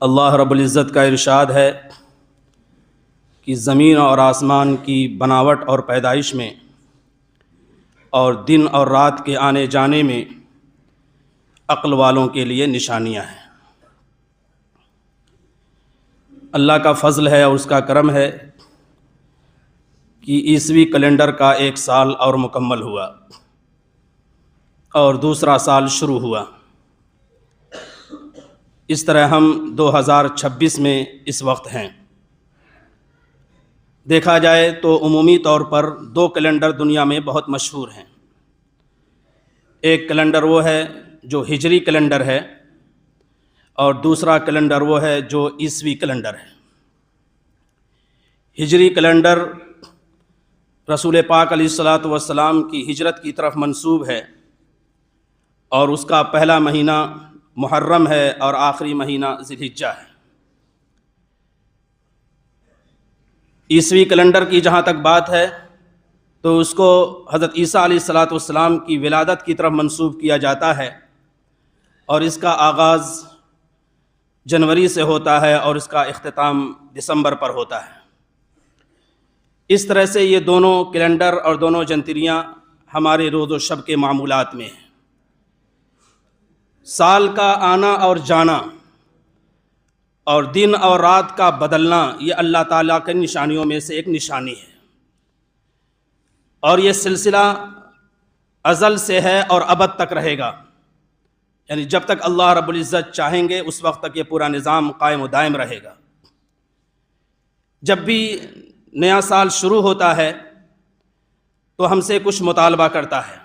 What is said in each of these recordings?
اللہ رب العزت کا ارشاد ہے کہ زمین اور آسمان کی بناوٹ اور پیدائش میں اور دن اور رات کے آنے جانے میں عقل والوں کے لیے نشانیاں ہیں۔ اللہ کا فضل ہے اور اس کا کرم ہے کہ عیسوی کیلنڈر کا ایک سال اور مکمل ہوا اور دوسرا سال شروع ہوا۔ اس طرح ہم 2026 میں اس وقت ہیں۔ دیکھا جائے تو عمومی طور پر دو کیلنڈر دنیا میں بہت مشہور ہیں۔ ایک کیلنڈر وہ ہے جو ہجری کیلنڈر ہے اور دوسرا کیلنڈر وہ ہے جو عیسوی کیلنڈر ہے۔ ہجری کیلنڈر رسول پاک علیہ الصلاۃ والسلام کی ہجرت کی طرف منسوب ہے اور اس کا پہلا مہینہ محرم ہے اور آخری مہینہ ذی الحجہ ہے۔ عیسوی کیلنڈر کی جہاں تک بات ہے تو اس کو حضرت عیسیٰ علیہ الصلاۃ والسلام کی ولادت کی طرف منسوب کیا جاتا ہے اور اس کا آغاز جنوری سے ہوتا ہے اور اس کا اختتام دسمبر پر ہوتا ہے۔ اس طرح سے یہ دونوں کیلنڈر اور دونوں جنتریاں ہمارے روز و شب کے معمولات میں ہیں۔ سال کا آنا اور جانا اور دن اور رات کا بدلنا یہ اللہ تعالیٰ کی نشانیوں میں سے ایک نشانی ہے، اور یہ سلسلہ ازل سے ہے اور ابد تک رہے گا، یعنی جب تک اللہ رب العزت چاہیں گے اس وقت تک یہ پورا نظام قائم و دائم رہے گا۔ جب بھی نیا سال شروع ہوتا ہے تو ہم سے کچھ مطالبہ کرتا ہے،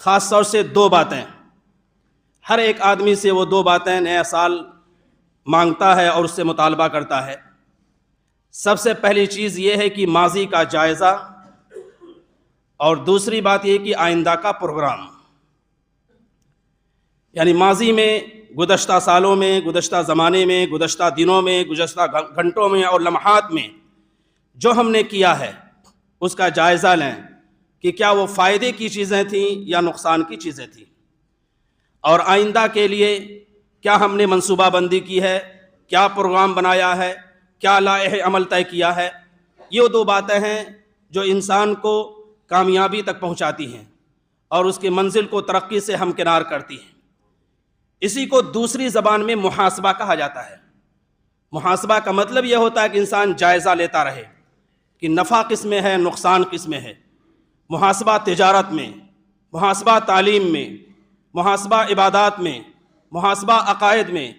خاص طور سے دو باتیں۔ ہر ایک آدمی سے وہ دو باتیں نیا سال مانگتا ہے اور اس سے مطالبہ کرتا ہے۔ سب سے پہلی چیز یہ ہے کہ ماضی کا جائزہ، اور دوسری بات یہ کہ آئندہ کا پروگرام، یعنی ماضی میں گزشتہ سالوں میں، گزشتہ زمانے میں، گزشتہ دنوں میں، گزشتہ گھنٹوں میں اور لمحات میں جو ہم نے کیا ہے اس کا جائزہ لیں کہ کیا وہ فائدے کی چیزیں تھیں یا نقصان کی چیزیں تھیں، اور آئندہ کے لیے کیا ہم نے منصوبہ بندی کی ہے، کیا پروگرام بنایا ہے، کیا لائحہ عمل طے کیا ہے۔ یہ دو باتیں ہیں جو انسان کو کامیابی تک پہنچاتی ہیں اور اس کی منزل کو ترقی سے ہمکنار کرتی ہیں۔ اسی کو دوسری زبان میں محاسبہ کہا جاتا ہے۔ محاسبہ کا مطلب یہ ہوتا ہے کہ انسان جائزہ لیتا رہے کہ نفع کس میں ہے، نقصان کس میں ہے۔ محاسبہ تجارت میں، محاسبہ تعلیم میں، محاسبہ عبادات میں، محاسبہ عقائد میں،